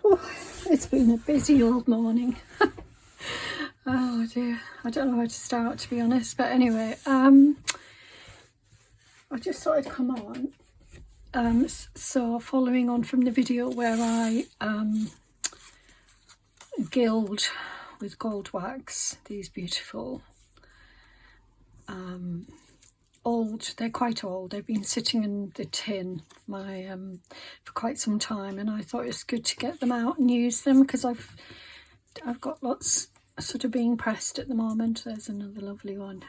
Oh, it's been a busy old morning. Oh dear, I don't know where to start, to be honest, but anyway, I just thought I'd come on. So following on from the video where I gild with gold wax these beautiful old, they're quite old, they've been sitting in the tin for quite some time, and I thought it's good to get them out and use them because I've got lots sort of being pressed at the moment. There's another lovely one.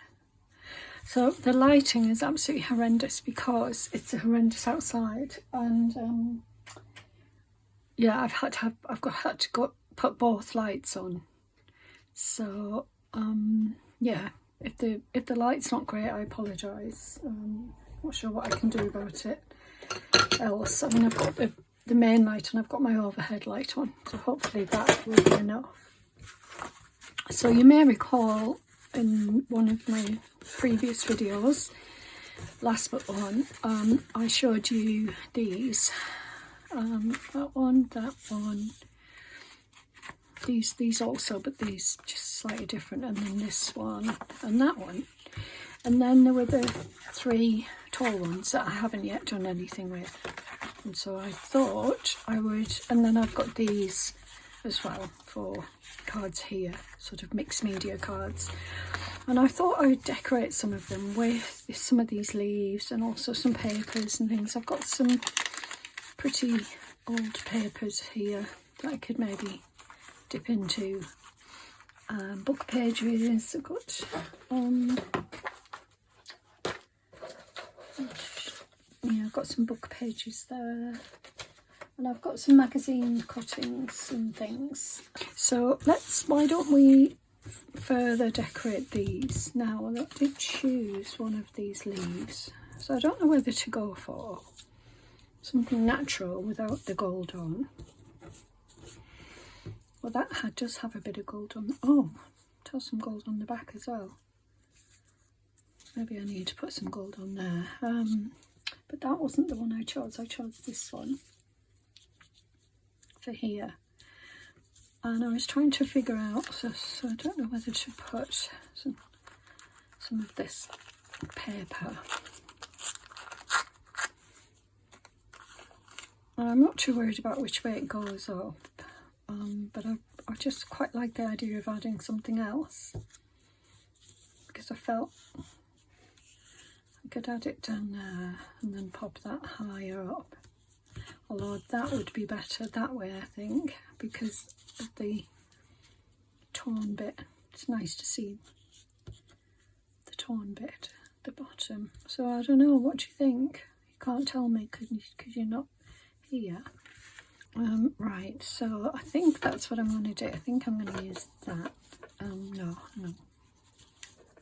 So the lighting is absolutely horrendous because it's horrendous outside, and yeah, I've had to put both lights on. So yeah, if the light's not great, I apologise. Not sure what I can do about it else. I mean, I've got the main light and I've got my overhead light on, so hopefully that will be enough. So you may recall in one of my previous videos, last but one, I showed you these, that one, these also, but these just slightly different, and then this one and that one, and then there were the three tall ones that I haven't yet done anything with, and so I thought I would, and then I've got these as well for cards here, sort of mixed media cards, and I thought I would decorate some of them with some of these leaves and also some papers and things. I've got some pretty old papers here that I could maybe dip into, book pages. I've got yeah, I've got some book pages there, and I've got some magazine cuttings and things. So why don't we further decorate these now? I did choose one of these leaves, so I don't know whether to go for something natural without the gold on. Well, that does have a bit of gold on. Oh, it has some gold on the back as well. Maybe I need to put some gold on there. But that wasn't the one I chose. I chose this one for here. And I was trying to figure out, so I don't know whether to put some of this paper. And I'm not too worried about which way it goes up. But I just quite like the idea of adding something else, because I felt I could add it down there and then pop that higher up, although that would be better that way, I think, because of the torn bit. It's nice to see the torn bit at the bottom. So I don't know, what do you think? You can't tell me because you're not here. Right, so I think that's what I'm going to do. I think I'm going to use that. No,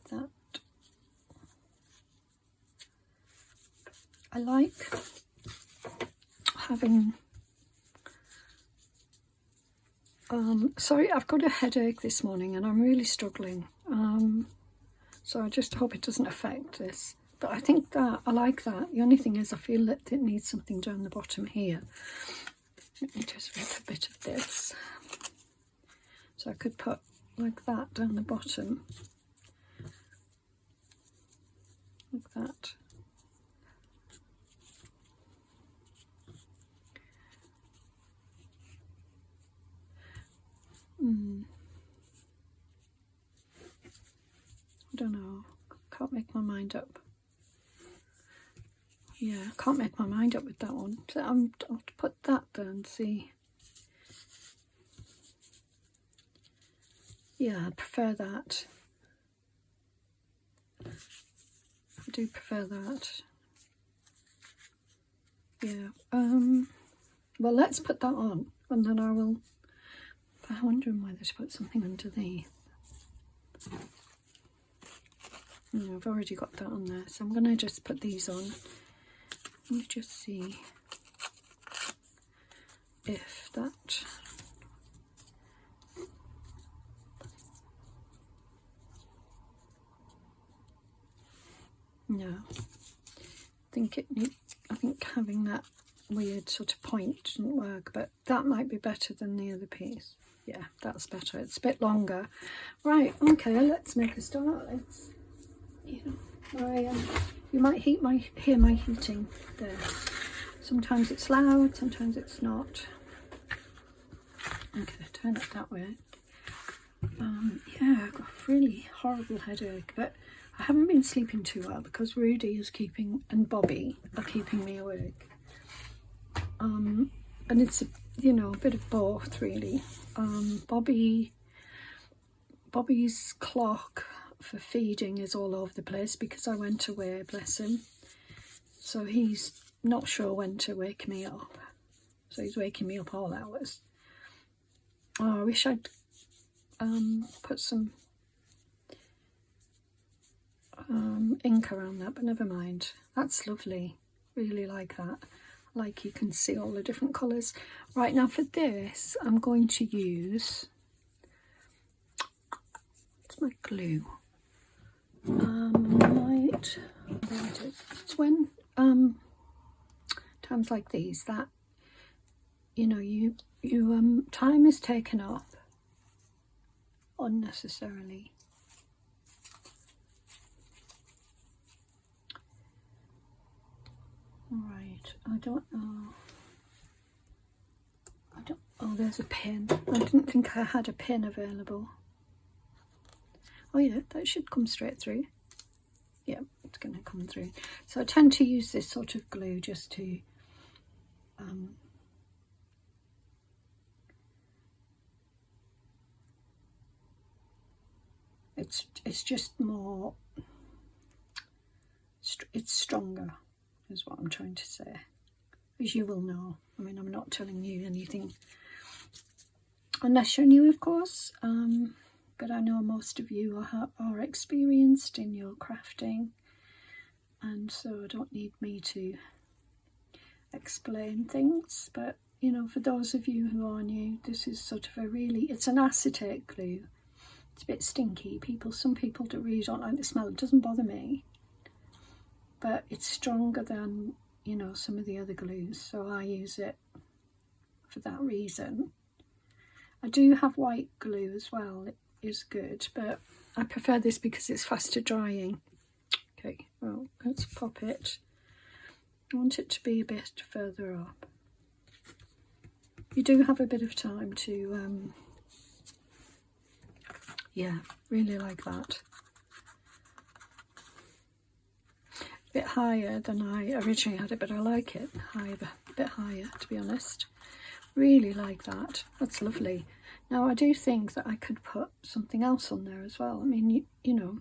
that. I like having, sorry, I've got a headache this morning and I'm really struggling. So I just hope it doesn't affect this. But I think that, I like that. The only thing is I feel that it needs something down the bottom here. Let me just rip a bit of this. So I could put like that down the bottom. Like that. I don't know. Can't make my mind up. Yeah, I can't make my mind up with that one. So I'll put that there and see. Yeah, I prefer that. I do prefer that. Yeah. Well, let's put that on, and then I will. I'm wondering whether to put something underneath. No, I've already got that on there, so I'm going to just put these on. Let me just see if that. No, I think having that weird sort of point doesn't work, but that might be better than the other piece. Yeah, that's better. It's a bit longer. Right, okay, let's make a start. Let's, you know, you might hear my heating there. Sometimes it's loud, sometimes it's not. Okay, turn it that way. Yeah, I've got a really horrible headache, but I haven't been sleeping too well because Rudy and Bobby are keeping me awake. And it's, you know, a bit of both really. Bobby's clock for feeding is all over the place because I went away, bless him. So he's not sure when to wake me up. So he's waking me up all hours. Oh, I wish I'd put some ink around that, but never mind. That's lovely. Really like that. Like you can see all the different colours. Right, now for this, I'm going to use, what's my glue? Right, there it is. It's when times like these that, you know, you time is taken up unnecessarily. Right, I don't know. Oh, there's a pin. I didn't think I had a pin available. Oh yeah, that should come straight through. Yeah, it's going to come through. So I tend to use this sort of glue just to it's just more, it's stronger is what I'm trying to say, as you will know. I mean, I'm not telling you anything unless you're new, of course, but I know most of you are experienced in your crafting, and so don't need me to explain things. But you know, for those of you who are new, this is sort of it's an acetate glue. It's a bit stinky. Some people really don't like the smell. It doesn't bother me, but it's stronger than, you know, some of the other glues, so I use it for that reason. I do have white glue as well. It is good, but I prefer this because it's faster drying. Okay, well, let's pop it. I want it to be a bit further up. You do have a bit of time to, yeah, really like that. A bit higher than I originally had it, but I like it a bit higher, to be honest. Really like that. That's lovely. Now I do think that I could put something else on there as well. I mean, you know,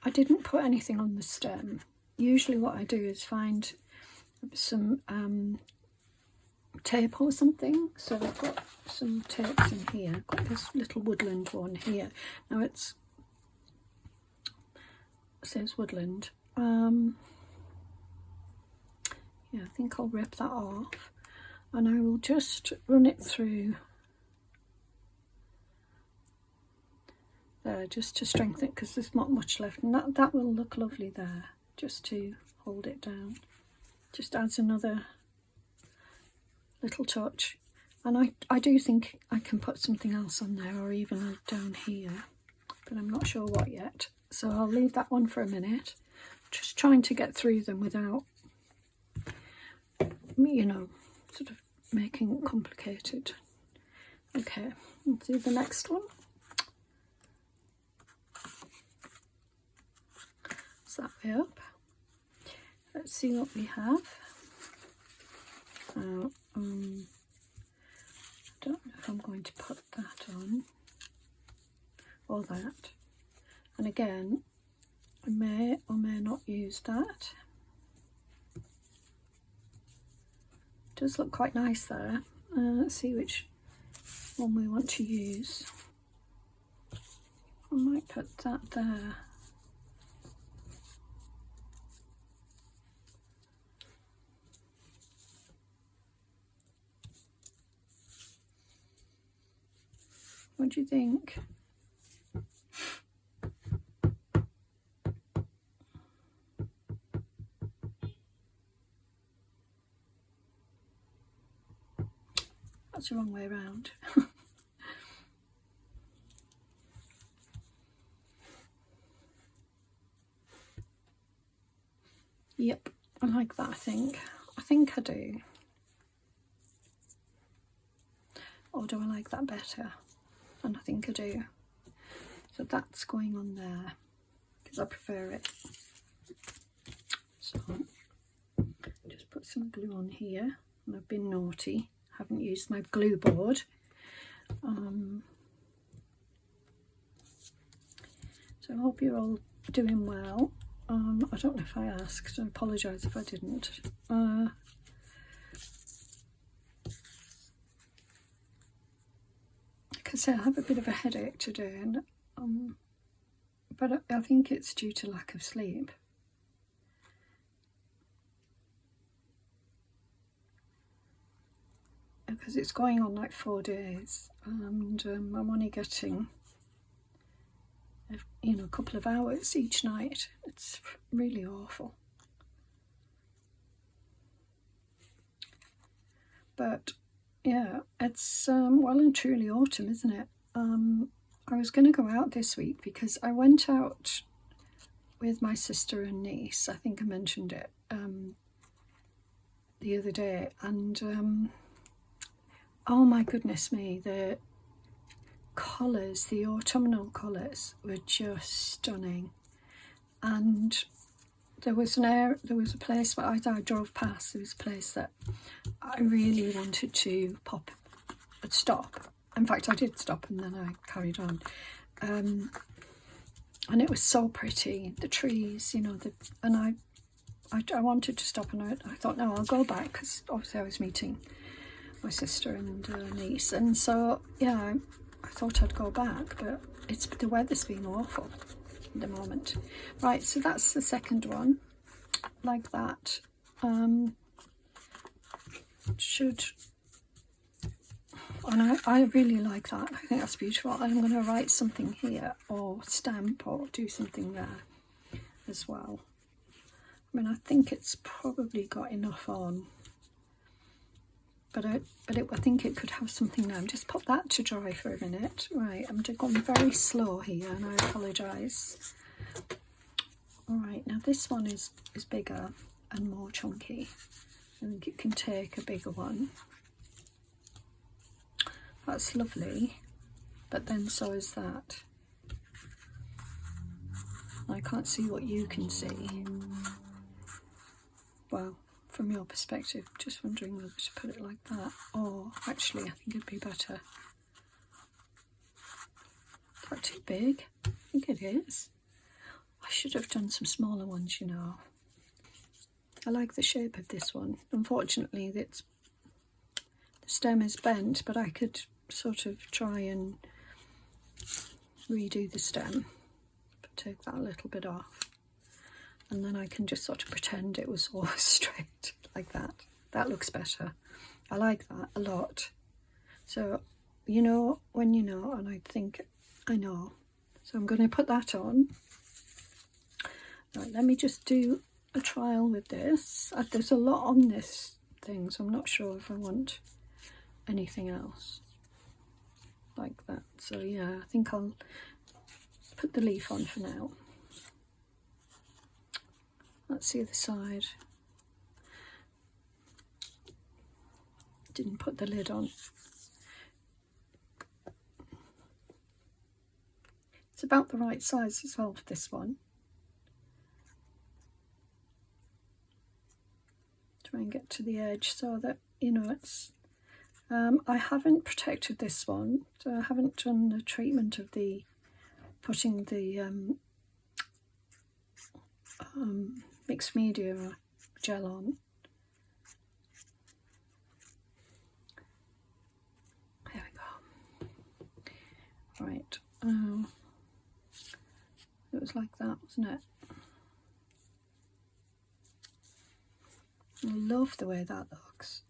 I didn't put anything on the stem. Usually what I do is find some tape or something. So I've got some tapes in here. I've got this little woodland one here. Now it says woodland. Yeah, I think I'll rip that off, and I will just run it through there just to strengthen it, because there's not much left, and that will look lovely there, just to hold it down. Just adds another little touch. And I do think I can put something else on there, or even down here, but I'm not sure what yet. So I'll leave that one for a minute. Just trying to get through them without, you know, sort of making it complicated. Okay, let's do the next one. It's that way up. Let's see what we have. I don't know if I'm going to put that on or that. And again, I may or may not use that. It does look quite nice there. Let's see which one we want to use. I might put that there. What do you think? That's the wrong way around. Yep, I like that, I think. I think I do. Or do I like that better? And I think I do. So that's going on there because I prefer it. So just put some glue on here, and I've been naughty, haven't used my glue board. So I hope you're all doing well. I don't know if I asked, I apologise if I didn't. Because I have a bit of a headache today, and but I think it's due to lack of sleep. Because it's going on like 4 days, and I'm only getting, you know, a couple of hours each night. It's really awful. But yeah, it's well and truly autumn, isn't it? I was going to go out this week because I went out with my sister and niece. I think I mentioned it the other day, and oh my goodness me, the colours, the autumnal colours were just stunning. And there was a place where I drove past, there was a place that I really wanted to stop. In fact, I did stop and then I carried on. And it was so pretty, the trees, you know, and I wanted to stop, and I thought, no, I'll go back, because obviously I was meeting my sister and niece, and so yeah, I thought I'd go back, but the weather's been awful at the moment. Right, so that's the second one, like that. And I really like that. I think that's beautiful. I'm going to write something here, or stamp, or do something there as well. I mean, I think it's probably got enough on, but I think it could have something now. Just pop that to dry for a minute. Right, I'm just going very slow here, and I apologise. All right, now this one is bigger and more chunky. I think it can take a bigger one. That's lovely, but then so is that. I can't see what you can see. Well, from your perspective, just wondering whether to put it like that, or actually I think it'd be better. Is that too big? I think it is. I should have done some smaller ones, you know. I like the shape of this one. Unfortunately, the stem is bent, but I could sort of try and redo the stem, but take that a little bit off, and then I can just sort of pretend it was all straight like that. That looks better. I like that a lot. So you know when you know, and I think I know. So I'm going to put that on. Right, let me just do a trial with this. There's a lot on this thing, so I'm not sure if I want anything else like that. So yeah, I think I'll put the leaf on for now. That's the other side. Didn't put the lid on. It's about the right size as well for this one. Try and get to the edge so that, you know, it's I haven't protected this one, so I haven't done the treatment of putting the mixed media gel on. There we go. Right, it was like that, wasn't it? I love the way that looks.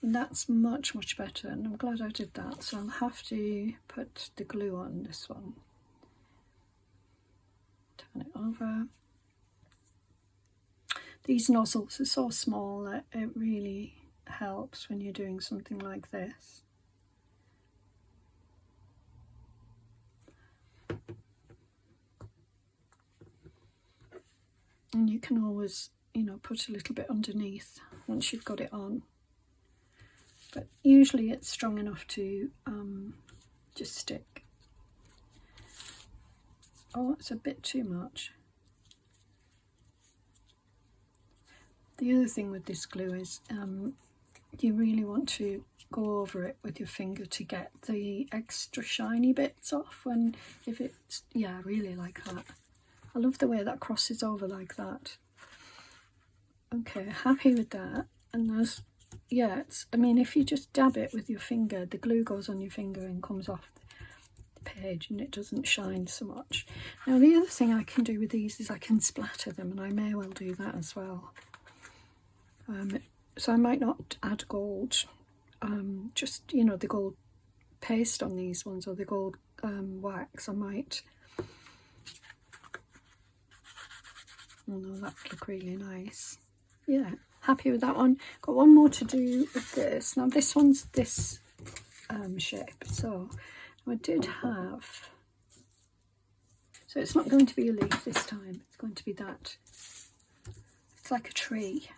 And that's much, much better, and I'm glad I did that. So I'll have to put the glue on this one. Turn it over. These nozzles are so small that it really helps when you're doing something like this. And you can always, you know, put a little bit underneath once you've got it on. But usually it's strong enough to just stick. Oh, it's a bit too much. The other thing with this glue is you really want to go over it with your finger to get the extra shiny bits off. And if it's, yeah, really like that. I love the way that crosses over like that. Okay, happy with that. And there's, yeah, it's, I mean, if you just dab it with your finger, the glue goes on your finger and comes off the page, and it doesn't shine so much. Now, the other thing I can do with these is I can splatter them, and I may well do that as well. So I might not add gold, just, you know, the gold paste on these ones, or the gold wax. I might, oh no, that would look really nice. Yeah, happy with that one. Got one more to do with this. Now this one's this shape, so I did have, so it's not going to be a leaf this time, it's going to be that. It's like a tree.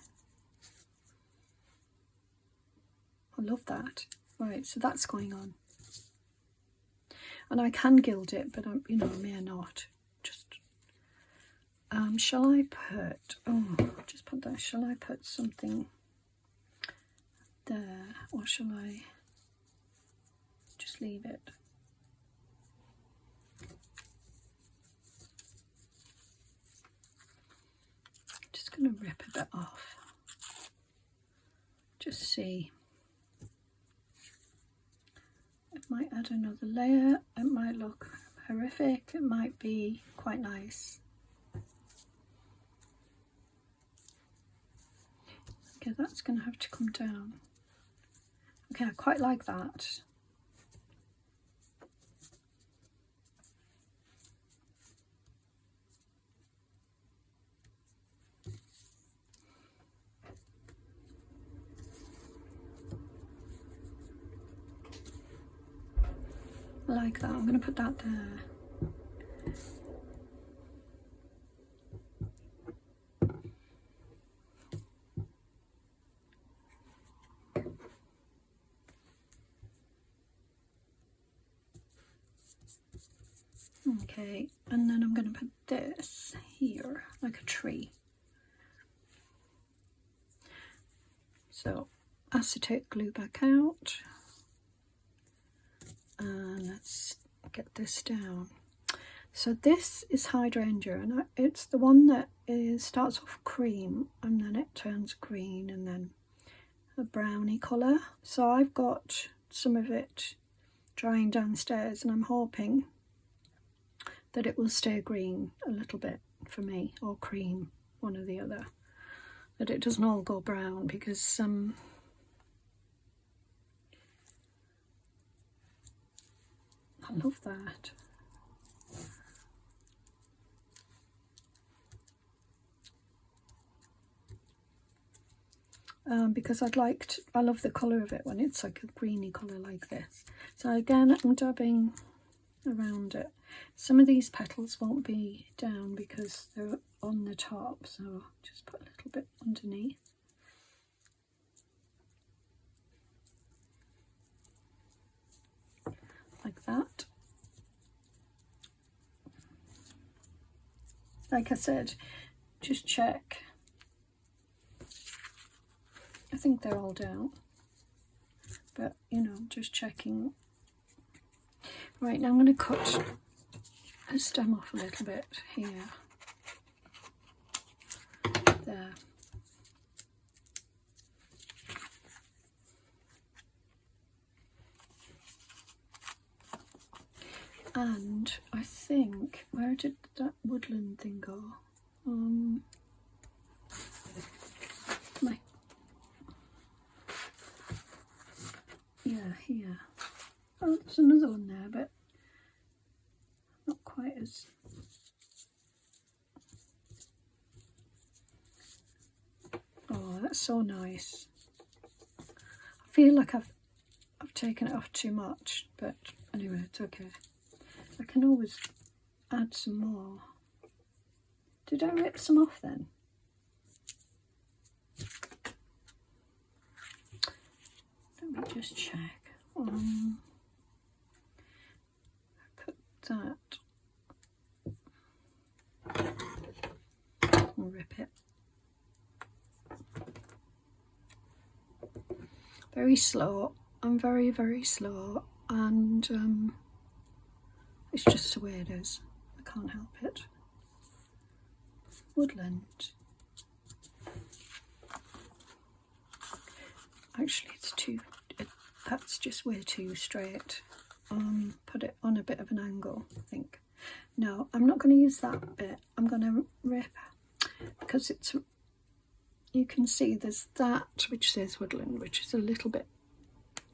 I love that. Right, so that's going on. And I can gild it, but you know, I may not. Just, shall I put, oh, just put that, shall I put something there, or shall I just leave it? Just going to rip a bit off. Just see. It might add another layer, it might look horrific, it might be quite nice. Okay, that's going to have to come down. Okay, I quite like that. I like that. I'm going to put that there. Okay, and then I'm going to put this here, like a tree. So, acetate glue back out. And let's get this down. So this is hydrangea, and it's the one that starts off cream and then it turns green and then a browny colour. So I've got some of it drying downstairs, and I'm hoping that it will stay green a little bit for me, or cream, one or the other, that it doesn't all go brown, because I love that. Because I love the colour of it when it's like a greeny colour like this. So again, I'm dabbing around it. Some of these petals won't be down because they're on the top, so just put a little bit underneath. Like that. Like I said, just check. I think they're all down, but you know, just checking. Right, now I'm going to cut a stem off a little bit here. There. And I think, where did that woodland thing go? Yeah, here. Oh, there's another one there, but not quite as... Oh, that's so nice. feel like I've taken it off too much, but anyway, it's okay. I can always add some more. Did I rip some off then? Let me just check. Put that. I'll rip it. Very slow. I'm very, very slow, and it's just the way it is. I can't help it. Woodland. Actually, that's just way too straight. Put it on a bit of an angle, I think. No, I'm not going to use that bit. I'm going to rip, because it's, you can see there's that which says woodland, which is a little bit,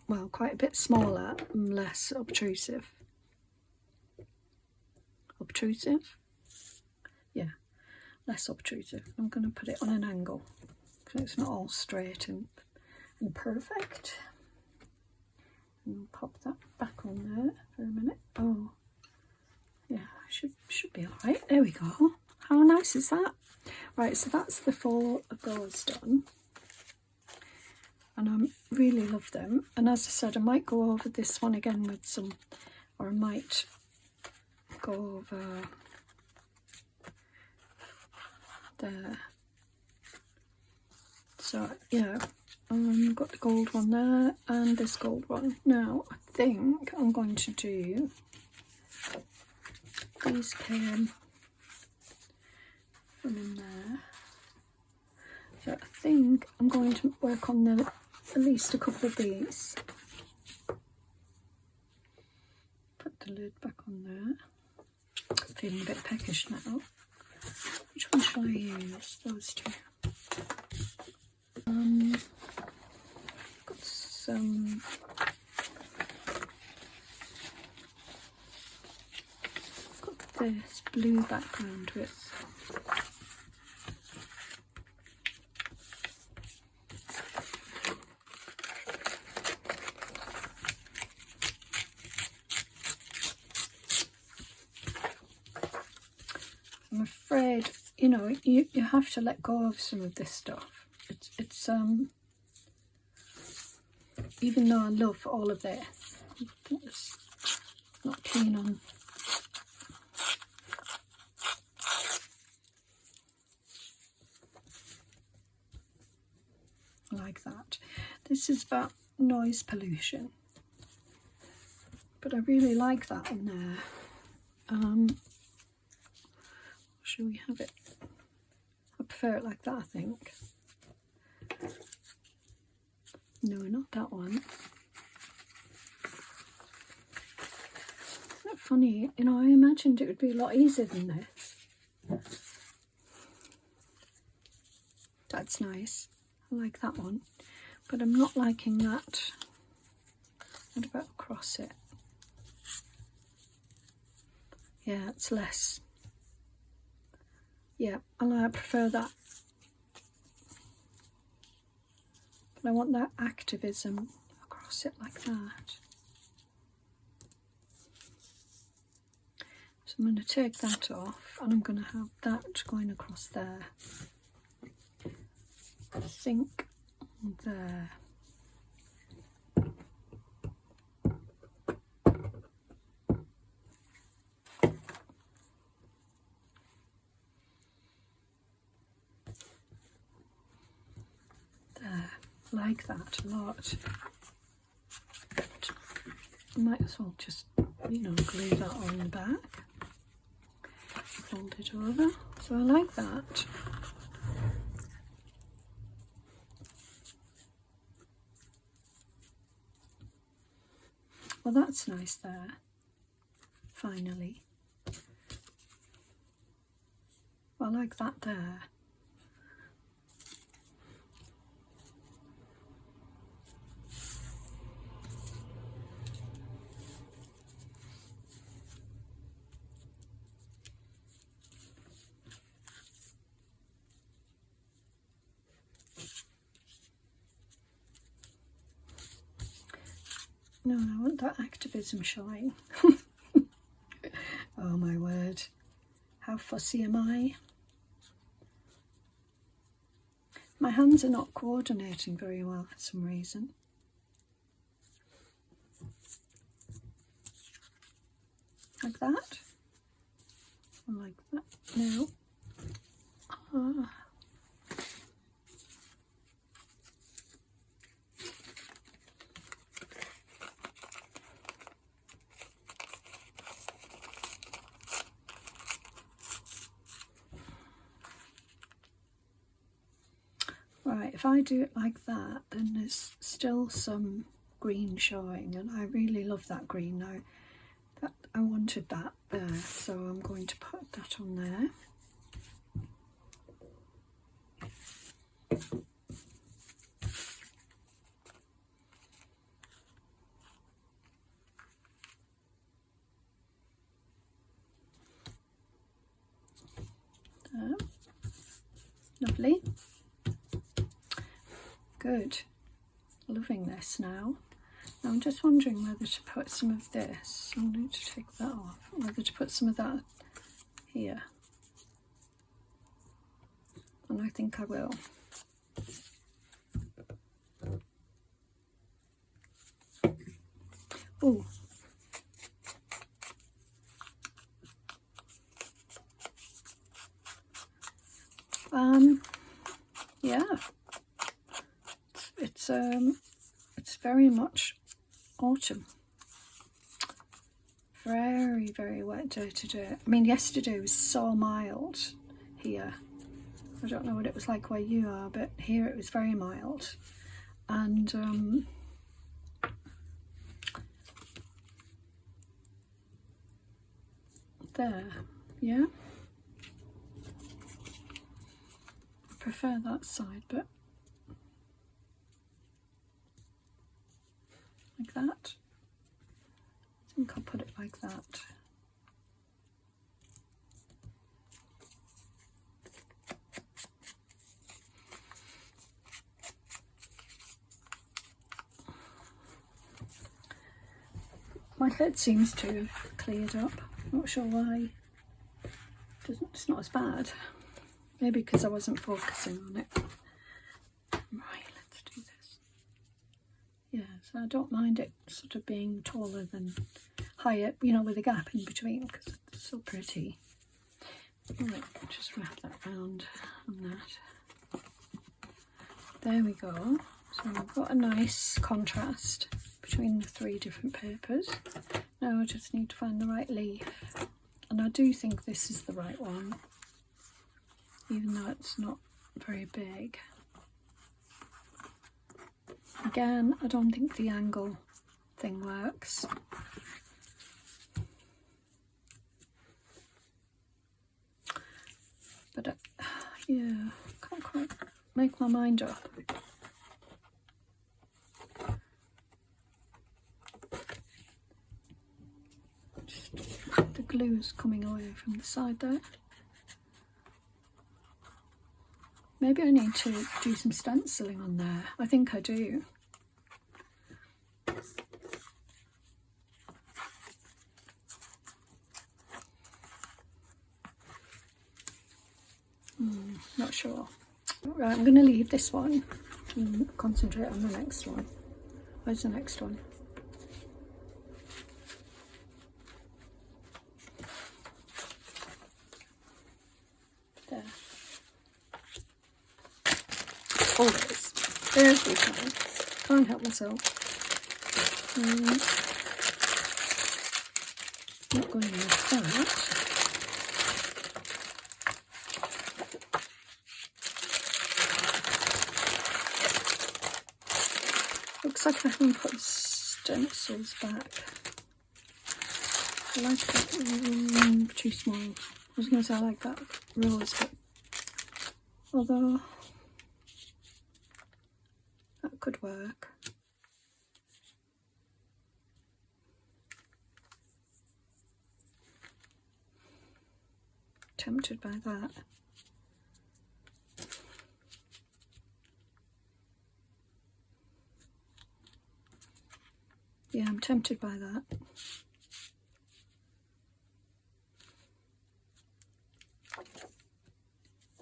well, quite a bit smaller and less obtrusive. Obtrusive? Yeah, less obtrusive. I'm going to put it on an angle because it's not all straight and perfect. And pop that back on there for a minute. Oh, yeah, should be all right. There we go. How nice is that? Right, so that's the 4 of those done. And I really love them. And as I said, I might go over this one again with some, or I might go over there. So yeah, got the gold one there and this gold one. Now I think I'm going to do, these came from in there, so I think I'm going to work on at least a couple of these. Put the lid back on there. I'm feeling a bit peckish now. Which one shall I use? Those two. Got some this blue background with I'm afraid, you know, you have to let go of some of this stuff. It's even though I love all of this, I'm just not keen on like that. This is about noise pollution, but I really like that on there. Shall we have it? I prefer it like that, I think. No, not that one. Isn't that funny? You know, I imagined it would be a lot easier than this. That's nice. I like that one. But I'm not liking that. What about across it? Yeah, it's less. Yeah, I prefer that. But I want that activism across it like that. So I'm going to take that off and I'm going to have that going across there. I think there. Like that a lot. I might as well just, you know, glue that on the back, fold it over. So I like that. Well, that's nice there, finally. I like that there. No, I want that activism showing. Oh my word. How fussy am I? My hands are not coordinating very well for some reason. Like that? And like that? No. Right, if I do it like that, then there's still some green showing, and I really love that green now. That I wanted that there, so I'm going to put that on there. There. Lovely. Good. Loving this now. Now I'm just wondering whether to put some of this. I need to take that off. Whether to put some of that here. And I think I will. Oh. Yeah. It's very much autumn. Very, very wet day today. I mean, yesterday was so mild here. I don't know what it was like where you are, but here it was very mild. And there, yeah. I prefer that side, but like that. I think I'll put it like that. My head seems to have cleared up. Not sure why. It's not as bad. Maybe because I wasn't focusing on it. Right, let's do this. Yeah, so I don't mind it sort of being taller than higher, you know, with a gap in between, because it's so pretty. Right, just wrap that round on that. There we go. So I've got a nice contrast between the three different papers. Now I just need to find the right leaf. And I do think this is the right one, even though it's not very big. Again, I don't think the angle thing works. But yeah, can't quite make my mind up. Just the glue's coming away from the side there. Maybe I need to do some stenciling on there. I think I do. Not sure. Right, I'm going to leave this one and concentrate on the next one. Where's the next one? There. Always. Every time. Can't help myself. Not going with that. Looks like I haven't put stencils back. I like that. Too small. I was going to say I like that rose, but although that could work. Tempted by that. Yeah, I'm tempted by that.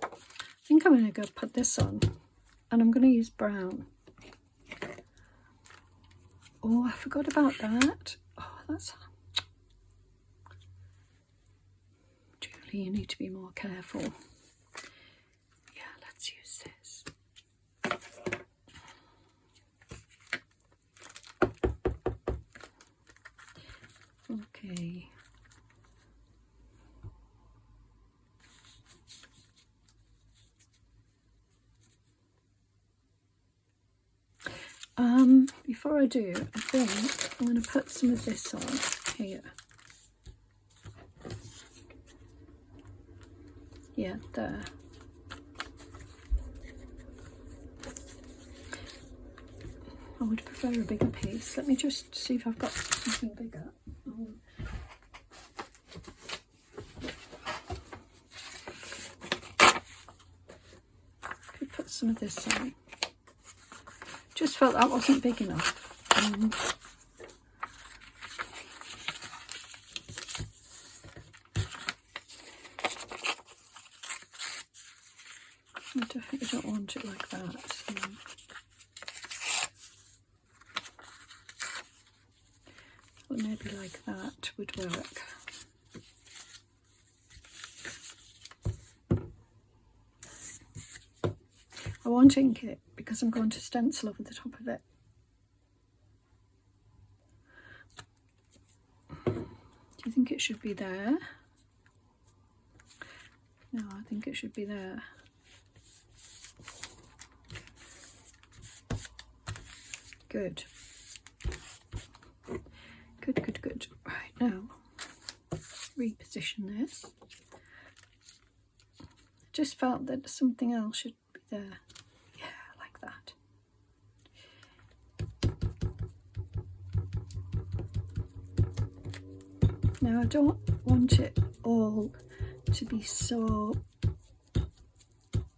I think I'm going to go put this on, and I'm going to use brown. Oh, I forgot about that. Oh, that's... Julie, you need to be more careful. Yeah, let's use this. Okay. Before I do, I think I'm going to put some of this on here. Yeah, there. I would prefer a bigger piece. Let me just see if I've got something bigger. Could put some of this on. Just felt that wasn't big enough. I definitely don't want it like that. So. Or maybe like that would work. I won't ink it because I'm going to stencil over the top of it. Do you think it should be there? No, I think it should be there. Good. Good, good, good. Right, now, reposition this. Just felt that something else should be there. Yeah, like that. Now, I don't want it all to be so,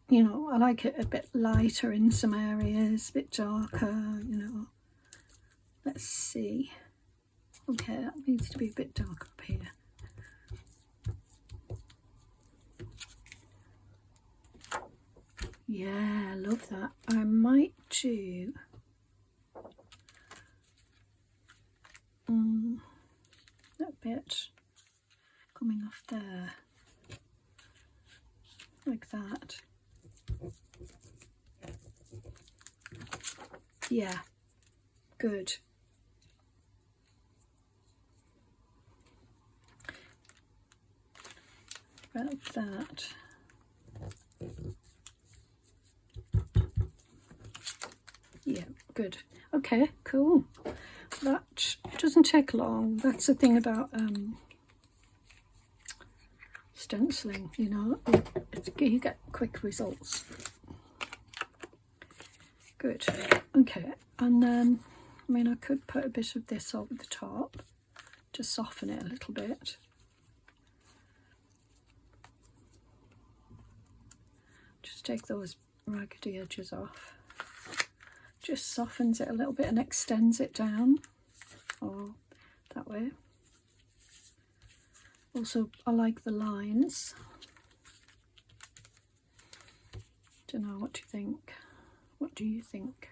you know, I like it a bit lighter in some areas, a bit darker, you know. Let's see. Okay, that needs to be a bit dark up here. Yeah, I love that. I might do that bit coming off there, like that. Yeah, good. About that. Yeah, good. Okay, cool. That doesn't take long. That's the thing about stenciling, you know, you get quick results. Good. Okay, and then, I mean, I could put a bit of this over the top to soften it a little bit. Just take those raggedy edges off. Just softens it a little bit and extends it down, or that way. Also, I like the lines. Don't know, what do you think? What do you think?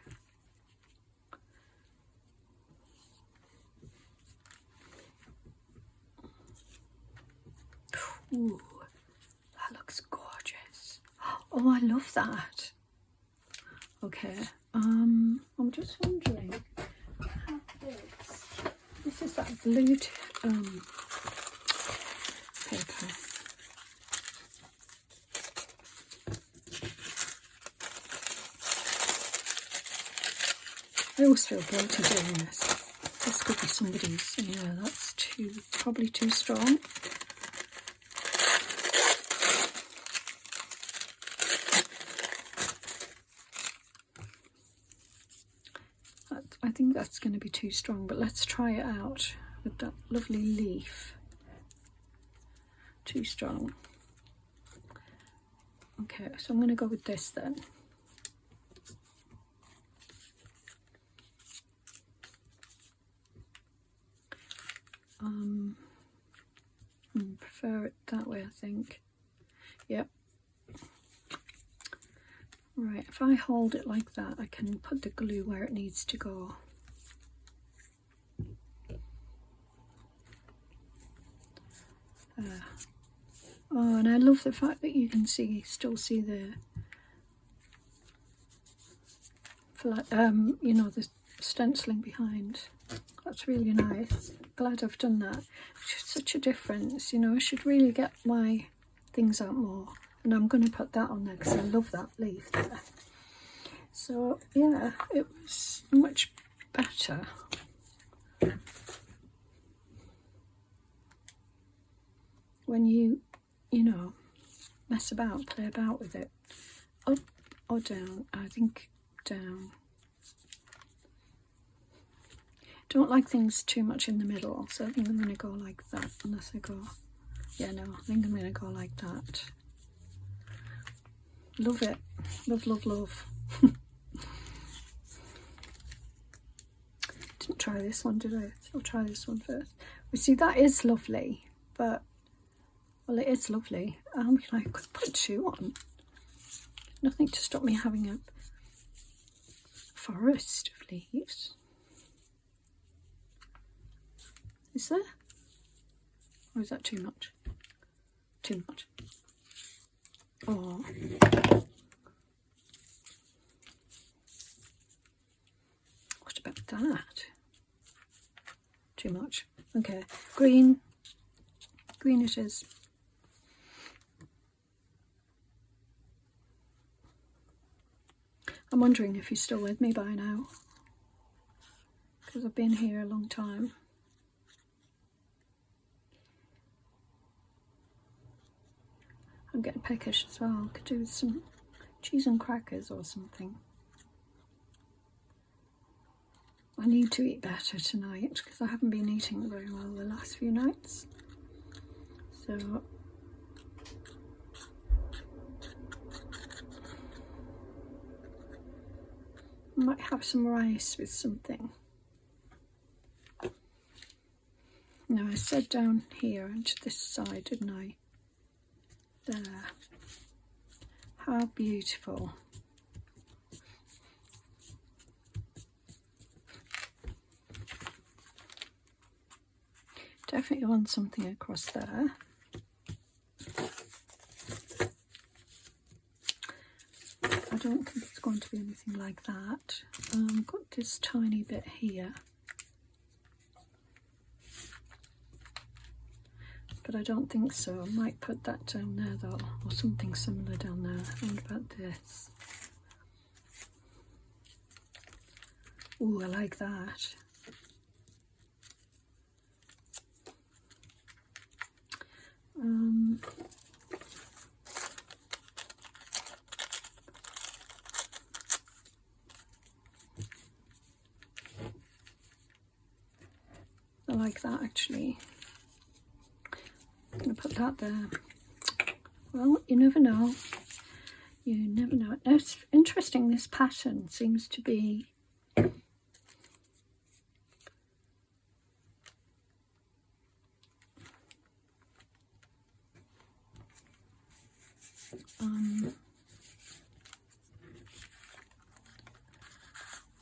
Ooh, that looks gorgeous. Oh, I love that. Okay, I'm just wondering how this is that blue paper. I always feel guilty doing this. This could be somebody's. Yeah, that's probably too strong. I think that's going to be too strong, but let's try it out with that lovely leaf. Too strong. Okay, so I'm going to go with this then. think. Yep. Right, if I hold it like that, I can put the glue where it needs to go. Oh, and I love the fact that you can still see the, you know, the stenciling behind. That's really nice. Glad I've done that. It's just such a difference, you know. I should really get my things out more. And I'm going to put that on there because I love that leaf there. So, yeah, it was much better. When you know, mess about, play about with it. Up or down? I think down. Don't like things too much in the middle, so I think I'm going to go like that, unless I go, yeah, no, I think I'm going to go like that. Love it. Love, love, love. Didn't try this one, did I? So I'll try this one first. We see that is lovely, but, well, it is lovely. I could put 2 on. Nothing to stop me having a forest of leaves. Is there? Or is that too much? Too much. Oh. What about that? Too much. Okay. Green. Green it is. I'm wondering if he's still with me by now, because I've been here a long time. I'm getting peckish as well. Could do with some cheese and crackers or something. I need to eat better tonight because I haven't been eating very well the last few nights. So I might have some rice with something. No, I said down here and to this side, didn't I? There. How beautiful. Definitely want something across there. I don't think it's going to be anything like that. I've got this tiny bit here. But I don't think so. I might put that down there though, or something similar down there. What about this? Ooh, I like that. I like that actually. I'm going to put that there. Well, you never know. You never know. Now, it's interesting, this pattern seems to be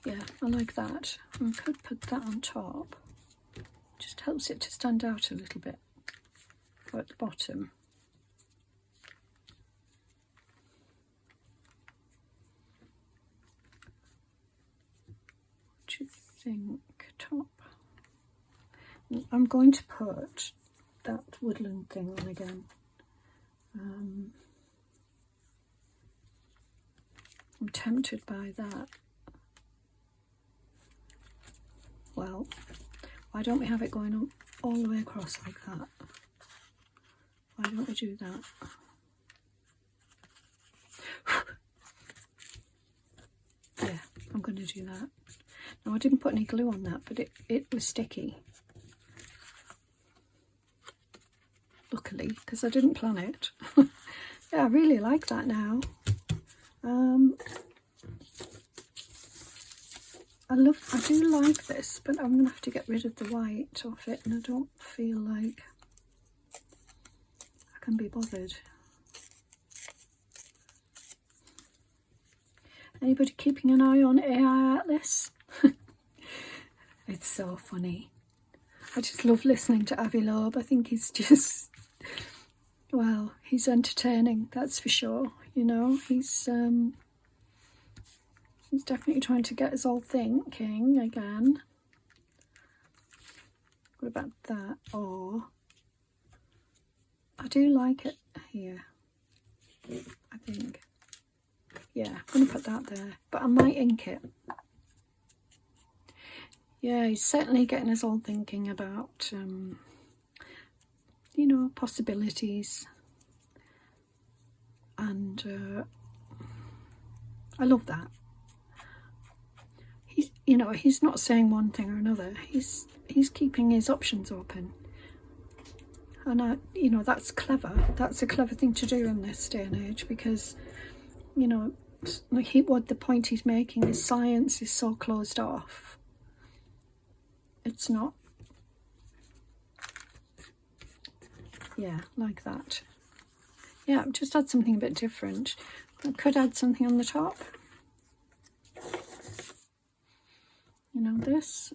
yeah, I like that. I could put that on top. Just helps it to stand out a little bit. Or at the bottom. What do you think? Top. I'm going to put that woodland thing on again. I'm tempted by that. Well, why don't we have it going up all the way across like that? Why don't we do that? Yeah, I'm going to do that. Now, I didn't put any glue on that, but it was sticky. Luckily, because I didn't plan it. Yeah, I really like that now. I do like this, but I'm going to have to get rid of the white off it, and I don't feel like I can be bothered. Anybody keeping an eye on AI Atlas? It's so funny. I just love listening to Avi Loeb. I think he's just, well, he's entertaining, that's for sure. You know, he's definitely trying to get us all thinking again. What about that? Oh, I do like it here, I think. Yeah, I'm going to put that there, but I might ink it. Yeah, he's certainly getting us all thinking about, you know, possibilities. And I love that. He's, you know, he's not saying one thing or another. He's keeping his options open. And, you know, that's clever. That's a clever thing to do in this day and age, because, you know, like what the point he's making is science is so closed off. It's not. Yeah, like that. Yeah, just add something a bit different. I could add something on the top. You know, this.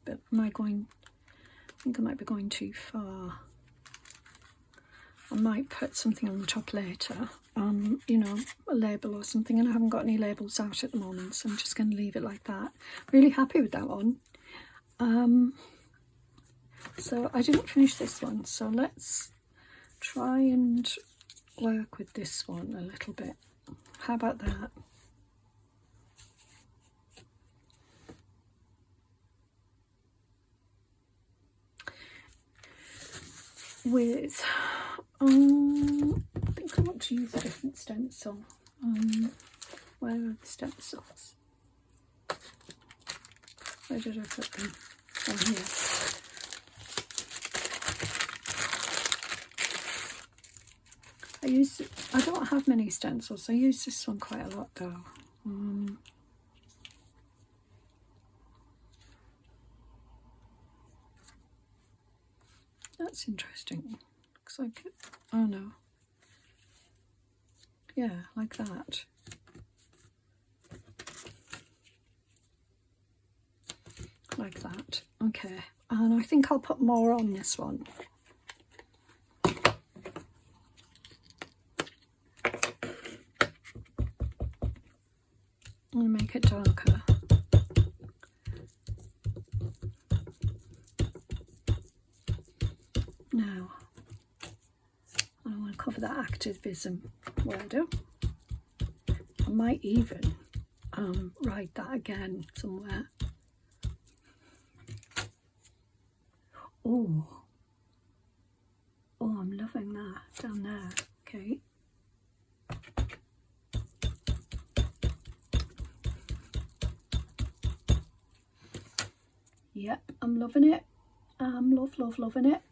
But am I going? I think I might be going too far. I might put something on the top later. You know, a label or something, and I haven't got any labels out at the moment, so I'm just going to leave it like that. Really happy with that one. So I didn't finish this one, so let's try and work with this one a little bit. How about that? With I think I want to use a different stencil. Where are the stencils? Where did I put them? Oh, here. I don't have many stencils. I use this one quite a lot though. That's interesting. Looks like it. Oh no. Yeah, like that. Like that. Okay. And I think I'll put more on this one. And make it darker. Now, I want to cover that activism word up. I might even write that again somewhere. Oh, I'm loving that down there. Okay. Yep, I'm loving it. I'm loving it.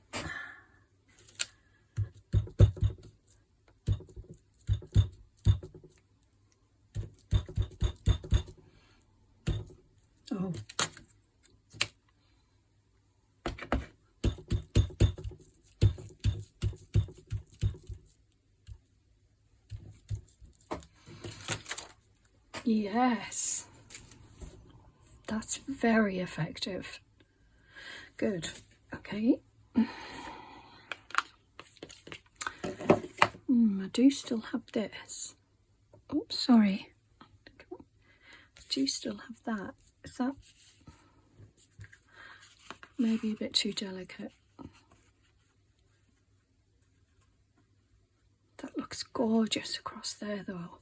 Oh. Yes. That's very effective. Good. Okay. I do still have this. Oops, sorry. I do still have that. Is that maybe a bit too delicate? That looks gorgeous across there though.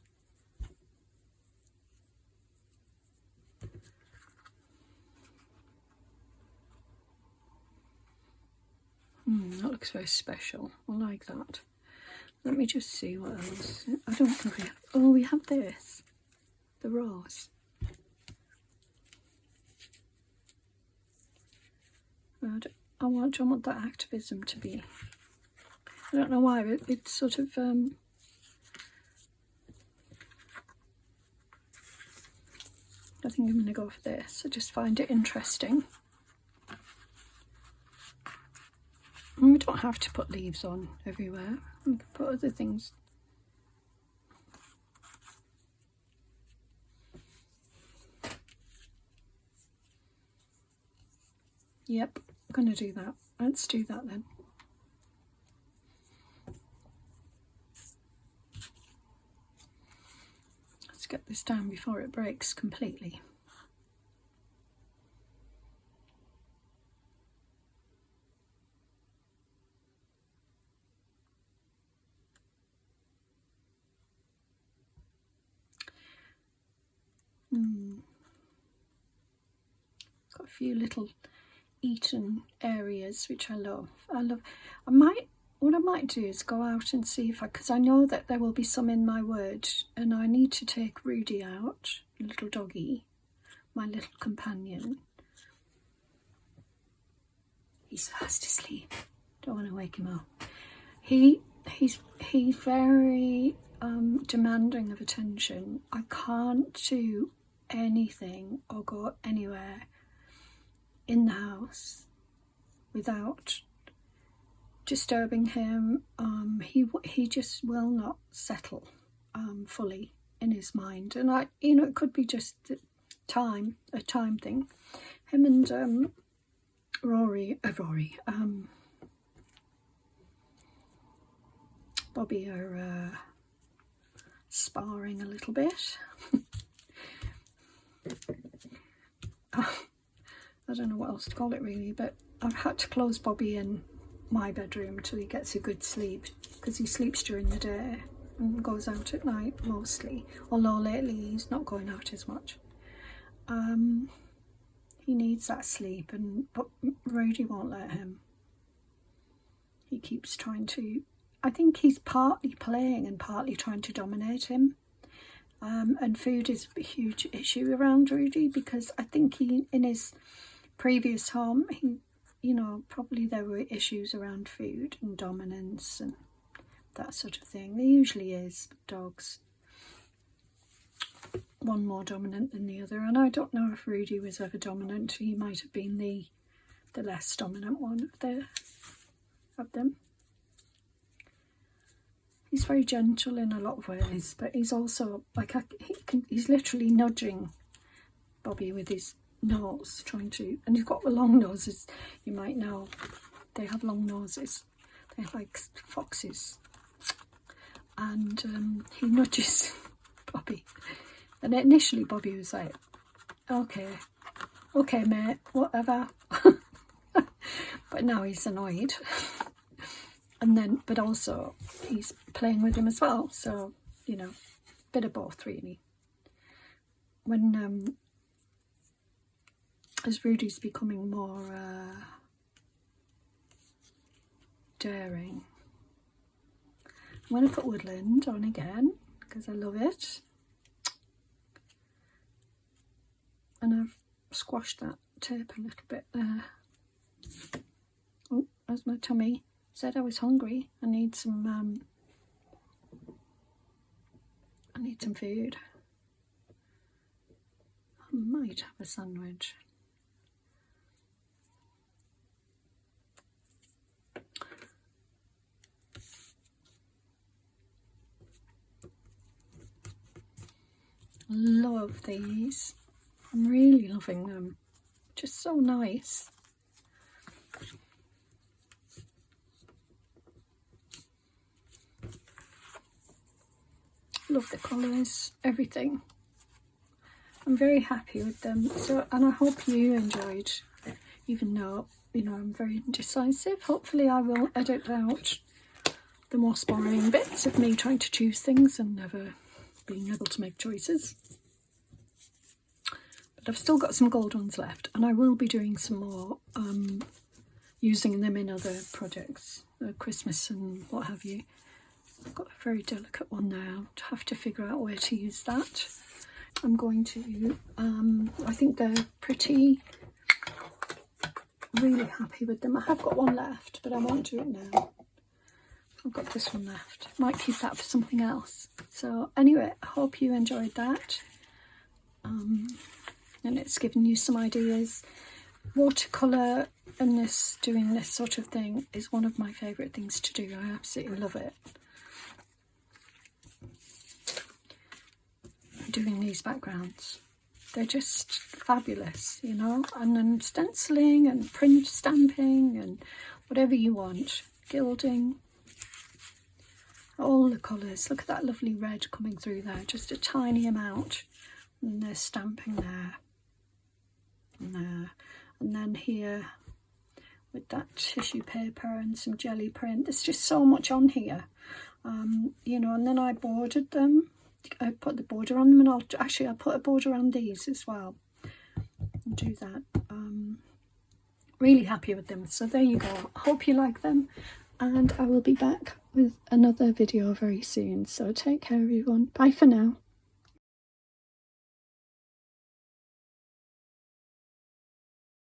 That looks very special. I like that. Let me just see what else. I don't think we have. Oh, we have this. The rose. I want that activism to be. I don't know why, but it's sort of. I think I'm going to go for this. I just find it interesting. And we don't have to put leaves on everywhere. We can put other things. Yep, I'm going to do that. Let's do that then. Let's get this down before it breaks completely. Got a few little eaten areas which I love. What I might do is go out and see if because I know that there will be some in my wood, and I need to take Rudy out, little doggy, my little companion. He's fast asleep. Don't want to wake him up. He's very demanding of attention. I can't do anything or go anywhere in the house without disturbing him. He just will not settle fully in his mind, and it could be just a time thing. Him and Bobby are sparring a little bit. I don't know what else to call it really, but I've had to close Bobby in my bedroom till he gets a good sleep, because he sleeps during the day and goes out at night mostly, although lately he's not going out as much. He needs that sleep, but Rudy won't let him. He keeps trying to, I think he's partly playing and partly trying to dominate him. And food is a huge issue around Rudy, because I think in his previous home, probably there were issues around food and dominance and that sort of thing. There usually is, dogs. One more dominant than the other, and I don't know if Rudy was ever dominant. He might have been the less dominant one of them. He's very gentle in a lot of ways, but he's also he's literally nudging Bobby with his nose, trying to, and he's got the long noses. You might know they have long noses. They're like foxes, and he nudges Bobby. And initially Bobby was like, okay mate, whatever. But now he's annoyed. And then, but also he's playing with him as well. So, bit of both really. When, as Rudy's becoming more daring, I'm going to put woodland on again, because I love it. And I've squashed that tape a little bit there. Oh, there's my tummy. Said I was hungry. I need some food. I might have a sandwich. Love these. I'm really loving them. Just so nice. Love the colours, everything. I'm very happy with them. So, and I hope you enjoyed, even though, I'm very indecisive. Hopefully I will edit out the most boring bits of me trying to choose things and never being able to make choices. But I've still got some gold ones left, and I will be doing some more, using them in other projects, Christmas and what have you. I've got a very delicate one now. I have to figure out where to use that. I'm going to, I think they're pretty. Really happy with them. I have got one left, but I won't do it now. I've got this one left. Might keep that for something else. So anyway, I hope you enjoyed that. And it's given you some ideas. watercolour and doing this sort of thing is one of my favourite things to do. I absolutely love it. Doing these backgrounds, they're just fabulous, you know. And then stenciling and print stamping and whatever you want, gilding, all the colours. Look at that lovely red coming through there, just a tiny amount, and there's stamping there and there, and then here with that tissue paper and some jelly print. There's just so much on here, you know. And then I bordered them. I put the border on them, and I'll put a border on these as well and do that. Really happy with them. So there you go. Hope you like them, and I will be back with another video very soon. So take care everyone. Bye for now.